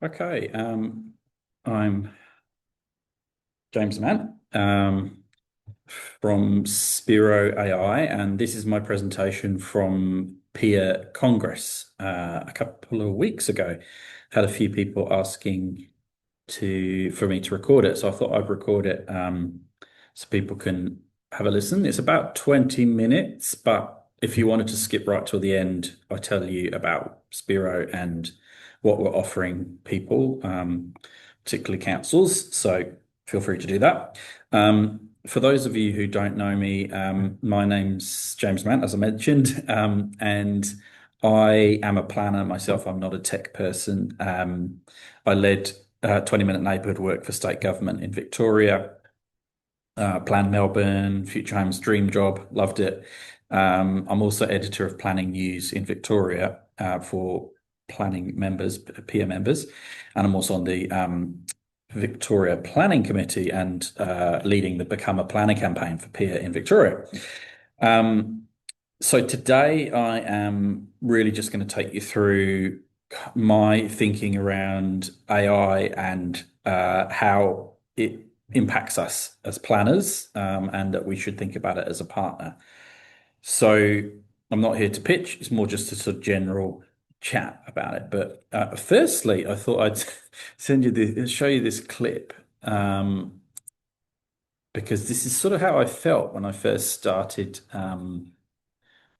Okay, I'm James Mant from Spero-ai, and this is my presentation from PIA Congress a couple of weeks ago. Had a few people asking for me to record it, so I thought I'd record it so people can have a listen. It's about 20 minutes, but if you wanted to skip right till the end, I tell you about Spero and what we're offering people, particularly councils. So feel free to do that. For those of you who don't know me, my name's James Mant, as I mentioned, and I am a planner myself. I'm not a tech person. I led 20-minute neighbourhood work for state government in Victoria, planned Melbourne, Future Homes Dream Job, loved it. I'm also editor of Planning News in Victoria for planning members, peer members, and I'm also on the Victoria Planning Committee and leading the Become a Planner campaign for peer in Victoria. So today I am really just going to take you through my thinking around AI and how it impacts us as planners, and that we should think about it as a partner. So I'm not here to pitch, it's more just a sort of general chat about it. But firstly, I thought I'd show you this clip, because this is sort of how I felt when I first started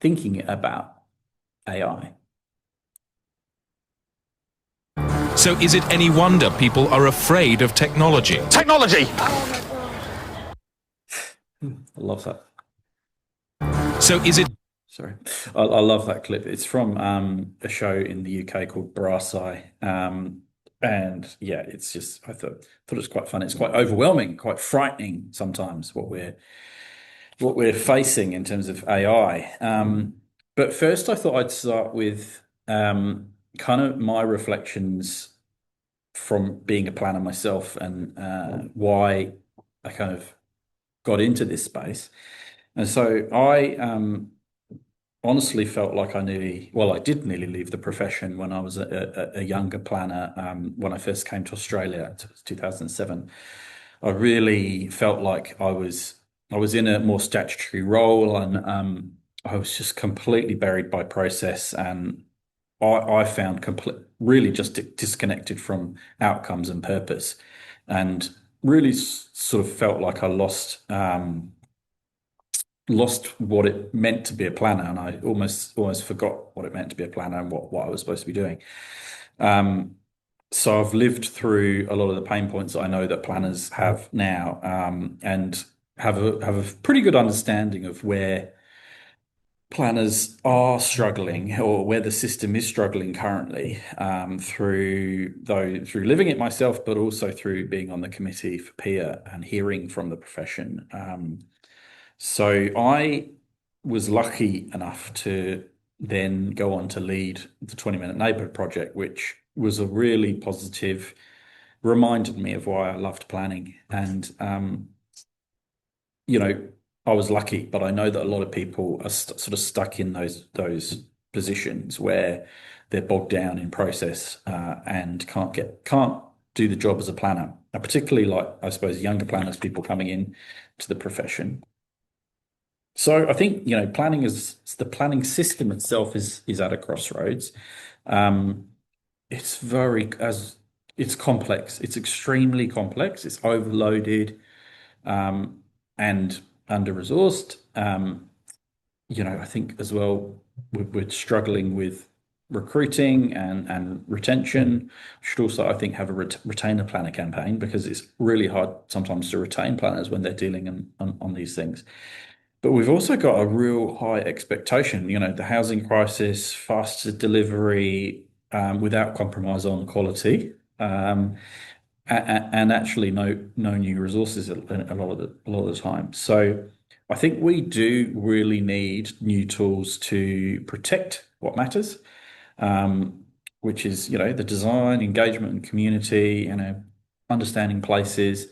thinking about AI. So is it any wonder people are afraid of technology? Technology! I love that. So is it... Sorry. I love that clip. It's from a show in the UK called Spero-ai. And yeah, it's just I thought it was quite fun. It's quite overwhelming, quite frightening sometimes what we're facing in terms of AI. But first I thought I'd start with kind of my reflections from being a planner myself and why I kind of got into this space. And so I honestly felt like I did nearly leave the profession when I was a younger planner. When I first came to Australia, it was 2007. I really felt like I was in a more statutory role, and I was just completely buried by process, and I found really just disconnected from outcomes and purpose, and really sort of felt like I lost what it meant to be a planner, and I almost forgot what it meant to be a planner and what I was supposed to be doing. So I've lived through a lot of the pain points that I know that planners have now, and have a pretty good understanding of where planners are struggling or where the system is struggling currently, through living it myself, but also through being on the committee for PIA and hearing from the profession. So I was lucky enough to then go on to lead the 20-minute neighbourhood project, which was a really positive, reminded me of why I loved planning. And I was lucky, but I know that a lot of people are sort of stuck in those positions where they're bogged down in process, and can't do the job as a planner. And particularly, like, I suppose, younger planners, people coming in to the profession. So I think, planning is the planning system itself is at a crossroads. Um, it's very as it's complex. It's extremely complex. It's overloaded, and under-resourced. I think as well we're struggling with recruiting and retention. Should also, I think, have a retainer planner campaign, because it's really hard sometimes to retain planners when they're dealing on these things. But we've also got a real high expectation, the housing crisis, faster delivery, without compromise on quality, and actually no new resources a lot of the time. So I think we do really need new tools to protect what matters, which is the design, engagement, and community, understanding places.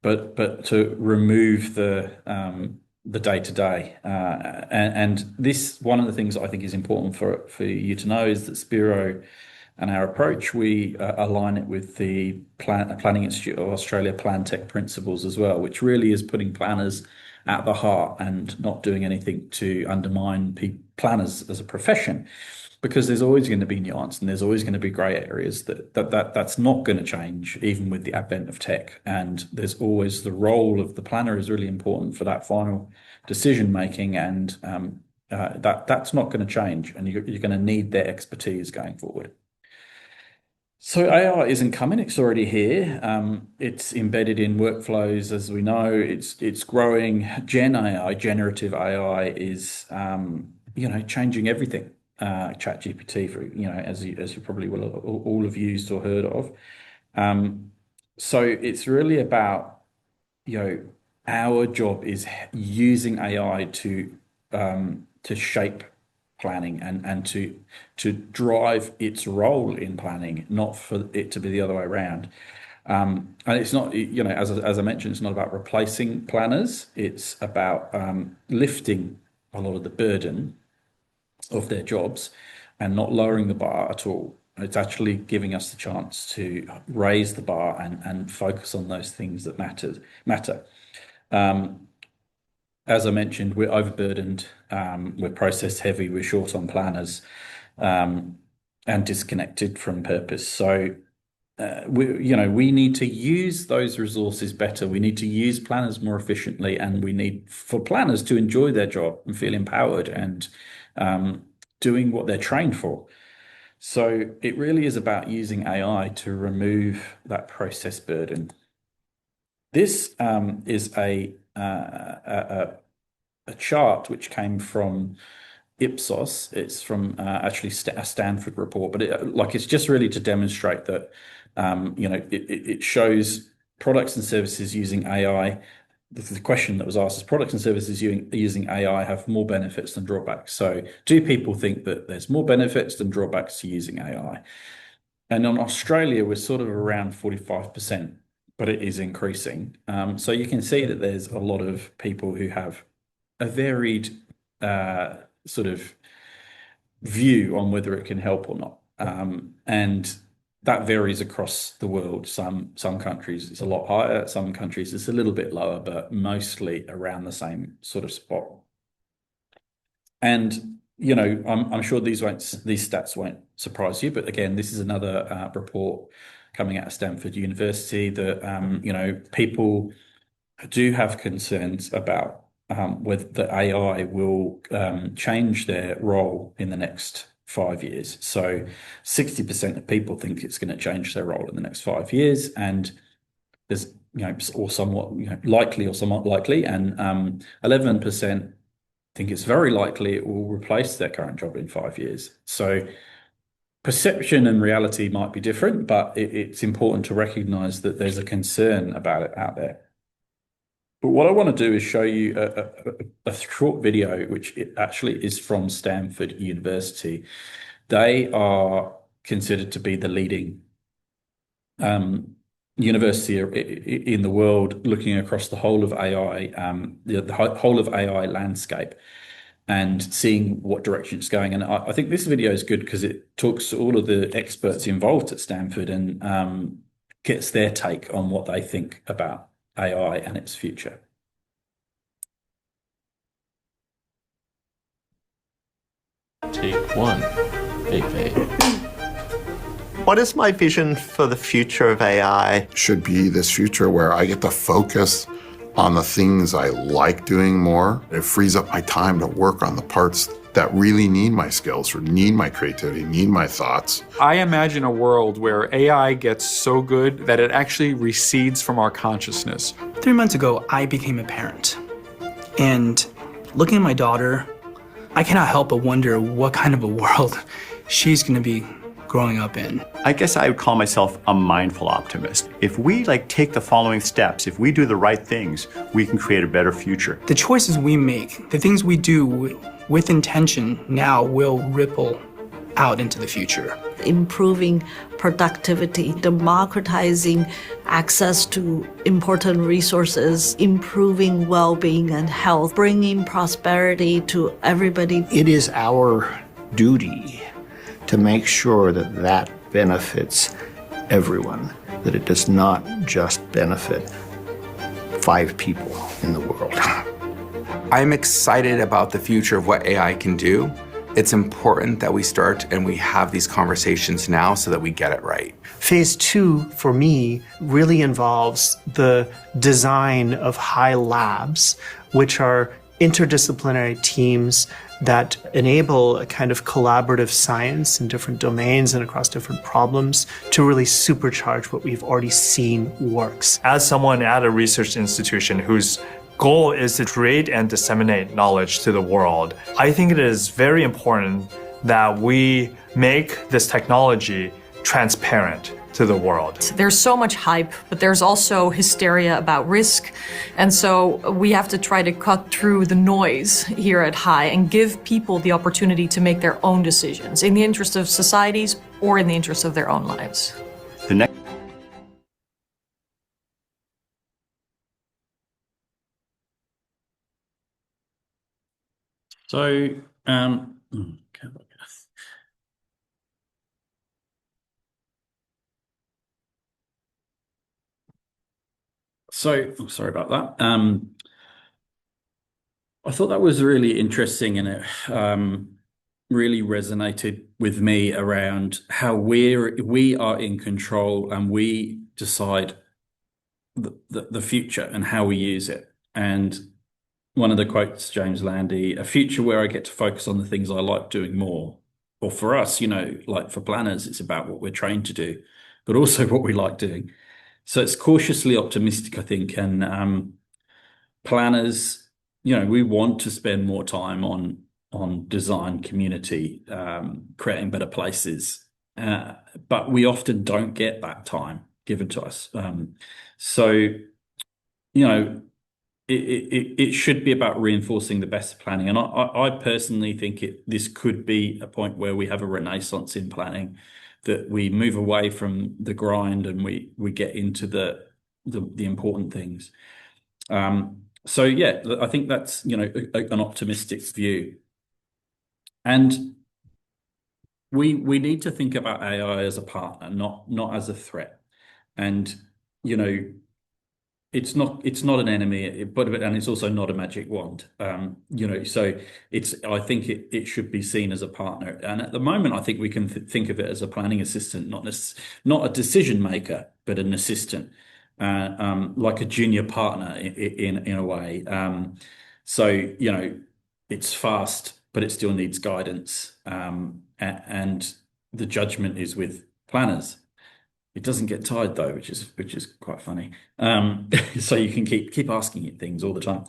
But to remove the day to day, and this, one of the things that I think is important for you to know, is that Spero And our approach, we align it with the Planning Institute of Australia Plan Tech principles as well, which really is putting planners at the heart and not doing anything to undermine planners as a profession, because there's always going to be nuance and there's always going to be grey areas that's not going to change even with the advent of tech. And there's always the role of the planner is really important for that final decision making, and that's not going to change, and you're going to need their expertise going forward. So AI isn't coming; it's already here. It's embedded in workflows, as we know. It's growing. Gen AI, generative AI, is changing everything. ChatGPT, as you probably will all have used or heard of. So it's really about our job is using AI to shape planning and to drive its role in planning, not for it to be the other way around. And it's not, as I mentioned, it's not about replacing planners. It's about lifting a lot of the burden of their jobs and not lowering the bar at all. It's actually giving us the chance to raise the bar and focus on those things that matter. As I mentioned, we're overburdened, we're process heavy, we're short on planners, and disconnected from purpose. So we need to use those resources better. We need to use planners more efficiently, and we need for planners to enjoy their job and feel empowered and doing what they're trained for. So it really is about using AI to remove that process burden. This is a chart which came from Ipsos. It's from actually a Stanford report, but it's just really to demonstrate that it shows products and services using AI. The question that was asked is, products and services using AI have more benefits than drawbacks. So do people think that there's more benefits than drawbacks to using AI? And in Australia, we're sort of around 45%, but it is increasing. So you can see that there's a lot of people who have a varied sort of view on whether it can help or not. And that varies across the world. Some countries it's a lot higher, some countries it's a little bit lower, but mostly around the same sort of spot. And I'm sure these stats won't surprise you, but again, this is another report coming out of Stanford University that people do have concerns about whether the AI will change their role in the next 5 years. So 60% of people think it's going to change their role in the next 5 years, and there's or somewhat likely or somewhat likely, and 11% think it's very likely it will replace their current job in 5 years. So perception and reality might be different, but it's important to recognize that there's a concern about it out there. But what I want to do is show you a short video, which actually is from Stanford University. They are considered to be the leading university in the world, looking across the whole of AI, the whole of AI landscape, and seeing what direction it's going. And I think this video is good because it talks to all of the experts involved at Stanford and gets their take on what they think about AI and its future. Take one. Big fade. What is my vision for the future of AI? Should be this future where I get to focus on the things I like doing more. It frees up my time to work on the parts that really need my skills or need my creativity, need my thoughts. I imagine a world where AI gets so good that it actually recedes from our consciousness. 3 months ago, I became a parent. And looking at my daughter, I cannot help but wonder what kind of a world she's going to be growing up in. I guess I would call myself a mindful optimist. If we take the following steps, if we do the right things, we can create a better future. The choices we make, the things we do with intention now will ripple out into the future. Improving productivity, democratizing access to important resources, improving well-being and health, bringing prosperity to everybody. It is our duty to make sure that that benefits everyone, that it does not just benefit 5 people in the world. I'm excited about the future of what AI can do. It's important that we start and we have these conversations now so that we get it right. Phase 2, for me, really involves the design of high labs, which are interdisciplinary teams that enable a kind of collaborative science in different domains and across different problems to really supercharge what we've already seen works. As someone at a research institution whose goal is to create and disseminate knowledge to the world, I think it is very important that we make this technology transparent to the world. There's so much hype, but there's also hysteria about risk. And so we have to try to cut through the noise here at High and give people the opportunity to make their own decisions in the interest of societies or in the interest of their own lives. The next So, sorry about that. I thought that was really interesting, and it really resonated with me around how we are in control and we decide the future and how we use it. And one of the quotes, James Landy, a future where I get to focus on the things I like doing more. Or for us, like for planners, it's about what we're trained to do, but also what we like doing. So it's cautiously optimistic, I think. And planners, we want to spend more time on design, community, creating better places. But we often don't get that time given to us. It should be about reinforcing the best planning. And I personally think this could be a point where we have a renaissance in planning, that we move away from the grind and we get into the important things. I think that's, an optimistic view. And we need to think about AI as a partner, not as a threat. And, it's not an enemy, and it's also not a magic wand. So I think it should be seen as a partner. And at the moment, I think we can think of it as a planning assistant, not a decision maker, but an assistant, like a junior partner in a way. It's fast, but it still needs guidance. And the judgment is with planners. It doesn't get tired though, which is quite funny. So you can keep asking it things all the time.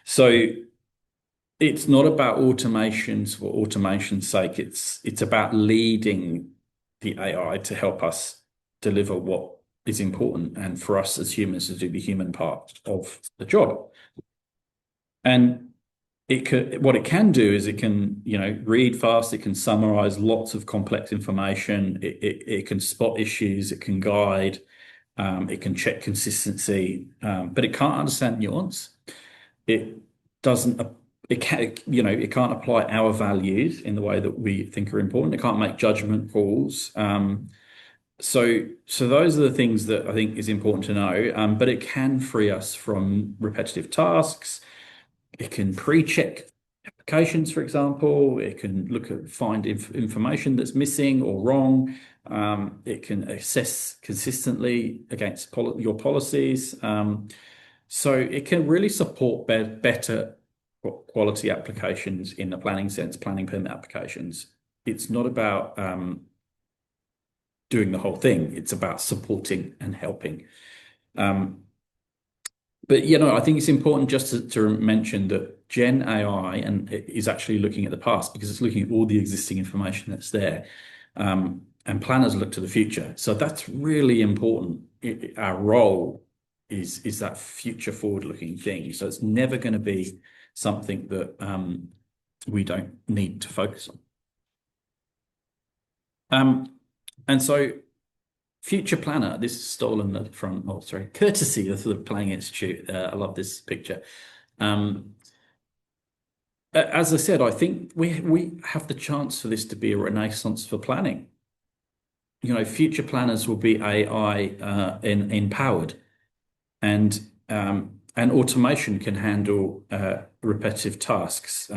So it's not about automations for automation's sake. It's about leading the AI to help us deliver what is important, and for us as humans to do the human part of the job. And what it can do is it can, read fast, it can summarize lots of complex information, it can spot issues, it can guide, it can check consistency, but it can't understand nuance. It can't apply our values in the way that we think are important. It can't make judgment calls. So those are the things that I think is important to know, but it can free us from repetitive tasks. It can pre-check applications, for example. It can find information that's missing or wrong. It can assess consistently against your policies. So it can really support better quality applications in the planning sense, planning permit applications. It's not about doing the whole thing. It's about supporting and helping. But, I think it's important just to mention that Gen AI is actually looking at the past, because it's looking at all the existing information that's there. And planners look to the future. So that's really important. Our role is that future forward-looking thing. So it's never going to be something that we don't need to focus on. And so Future Planner, this is stolen from, courtesy of the Planning Institute. I love this picture. As I said, I think we have the chance for this to be a renaissance for planning. future planners will be AI empowered, and automation can handle repetitive tasks,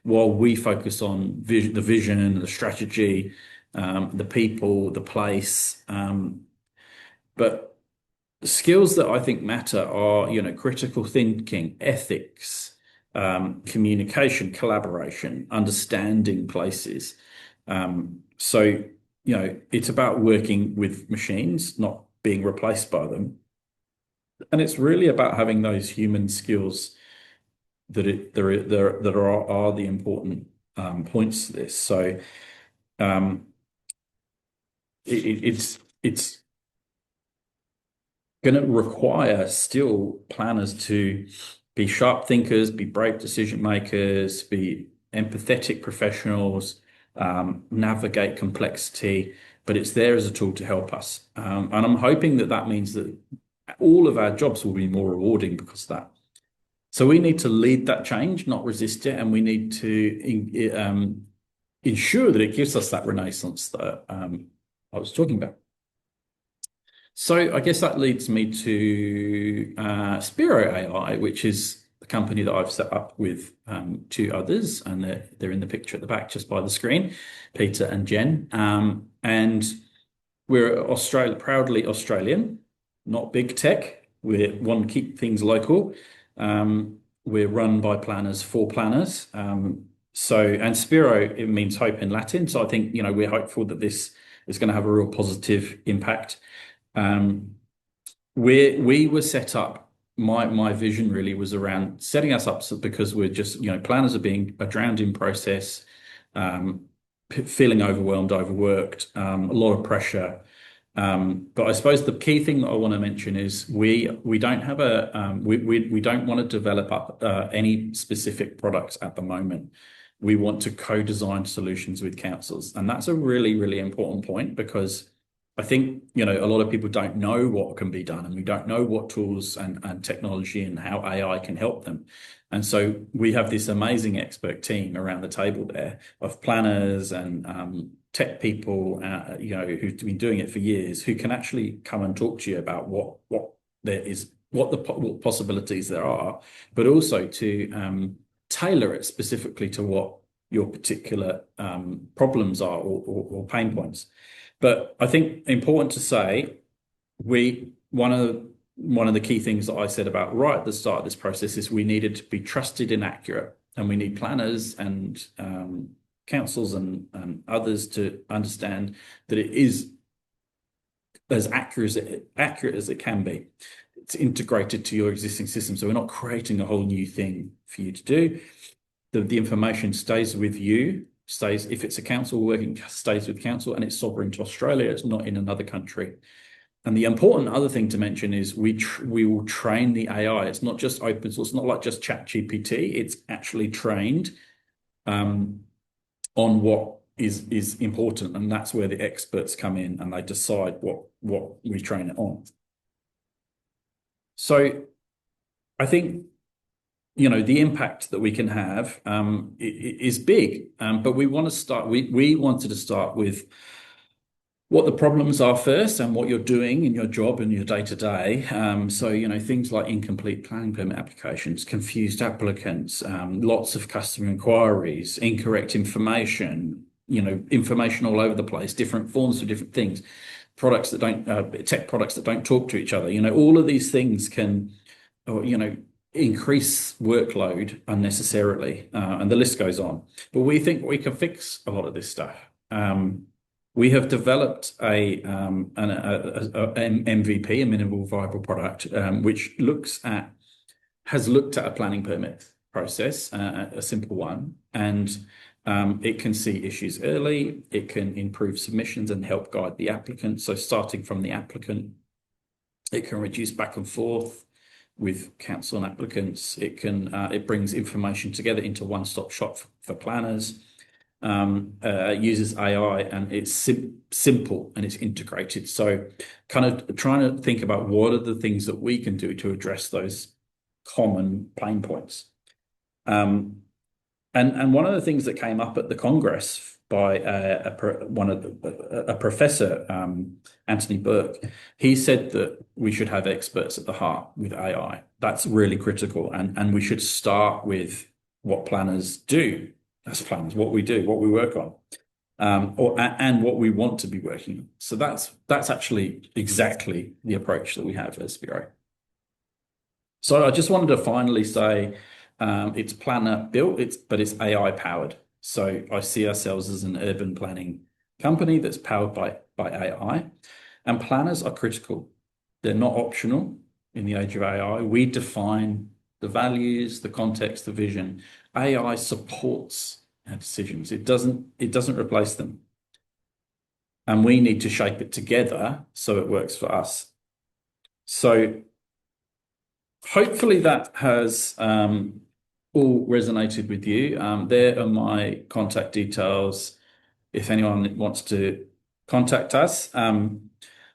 while we focus on the vision, the strategy, the people, the place. But the skills that I think matter are, critical thinking, ethics, communication, collaboration, understanding places. So, it's about working with machines, not being replaced by them. And it's really about having those human skills that are the important points to this. So it's going to require still planners to be sharp thinkers, be brave decision makers, be empathetic professionals, navigate complexity, but it's there as a tool to help us. And I'm hoping that means that all of our jobs will be more rewarding because of that. So we need to lead that change, not resist it, and we need to ensure that it gives us that renaissance that I was talking about. So I guess that leads me to Spero-ai, which is the company that I've set up with two others, and they're in the picture at the back just by the screen, Peter and Jen. And we're proudly Australian, not big tech. We want to keep things local. We're run by planners for planners. And Spero, it means hope in Latin. So I think, we're hopeful that this is going to have a real positive impact. We were set up, my vision really was around setting us up because we're just, planners are drowned in process, feeling overwhelmed, overworked, a lot of pressure. But I suppose the key thing that I want to mention is we don't have we don't want to develop up any specific products at the moment. We want to co-design solutions with councils, and that's a really, really important point because I think a lot of people don't know what can be done, and we don't know what tools and technology and how AI can help them. And so we have this amazing expert team around the table there of planners and tech people, who've been doing it for years, who can actually come and talk to you about what possibilities there are, but also to tailor it specifically to what your particular problems are or pain points. But I think important to say, one of the key things that I said about right at the start of this process is we needed to be trusted and accurate, and we need planners and councils and others to understand that it is as accurate as it can be. It's integrated to your existing system, so we're not creating a whole new thing for you to do. The information stays with you. If it's a council working, stays with council, and it's sovereign to Australia. It's not in another country. And the important other thing to mention is we will train the AI. It's not just open source. It's not like just ChatGPT. It's actually trained on what is important, and that's where the experts come in and they decide what we train it on. So I think the impact that we can have is big, but we want to start. We wanted to start with what the problems are first and what you're doing in your job and your day-to-day. So things like incomplete planning permit applications, confused applicants, lots of customer inquiries, incorrect information, information all over the place, different forms for different things, tech products that don't talk to each other. All of these things can increase workload unnecessarily, and the list goes on. But we think we can fix a lot of this stuff. We have developed an MVP, a minimal viable product, which has looked at a planning permit process, a simple one, and it can see issues early. It can improve submissions and help guide the applicant. So starting from the applicant, it can reduce back and forth with council and applicants. It brings information together into one-stop shop for planners. Uses AI, and it's simple and it's integrated. So kind of trying to think about what are the things that we can do to address those common pain points. And one of the things that came up at the Congress by a professor, Anthony Burke. He said that we should have experts at the heart with AI. That's really critical, and we should start with what planners do as planners, what we do, what we work on, and what we want to be working on. So that's actually exactly the approach that we have at Spero. So I just wanted to finally say it's planner built, but it's AI powered. So I see ourselves as an urban planning company that's powered by AI, and planners are critical. They're not optional in the age of AI. We define the values, the context, the vision. AI supports our decisions. It doesn't replace them. And we need to shape it together so it works for us. So hopefully that has all resonated with you. There are my contact details if anyone wants to contact us.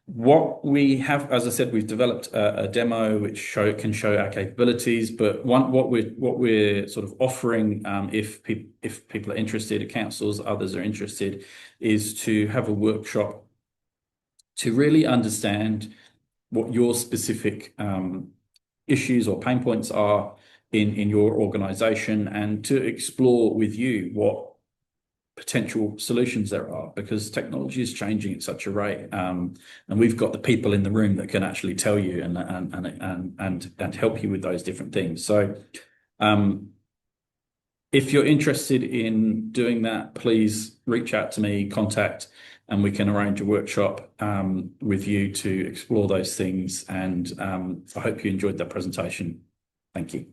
What we have, as I said, we've developed a demo which can show our capabilities. But what we're sort of offering, if people are interested, councils, others are interested, is to have a workshop to really understand what your specific issues or pain points are in your organization, and to explore with you what potential solutions there are, because technology is changing at such a rate, and we've got the people in the room that can actually tell you and help you with those different things. So if you're interested in doing that, please reach out to me, contact, and we can arrange a workshop with you to explore those things. And I hope you enjoyed that presentation. Thank you.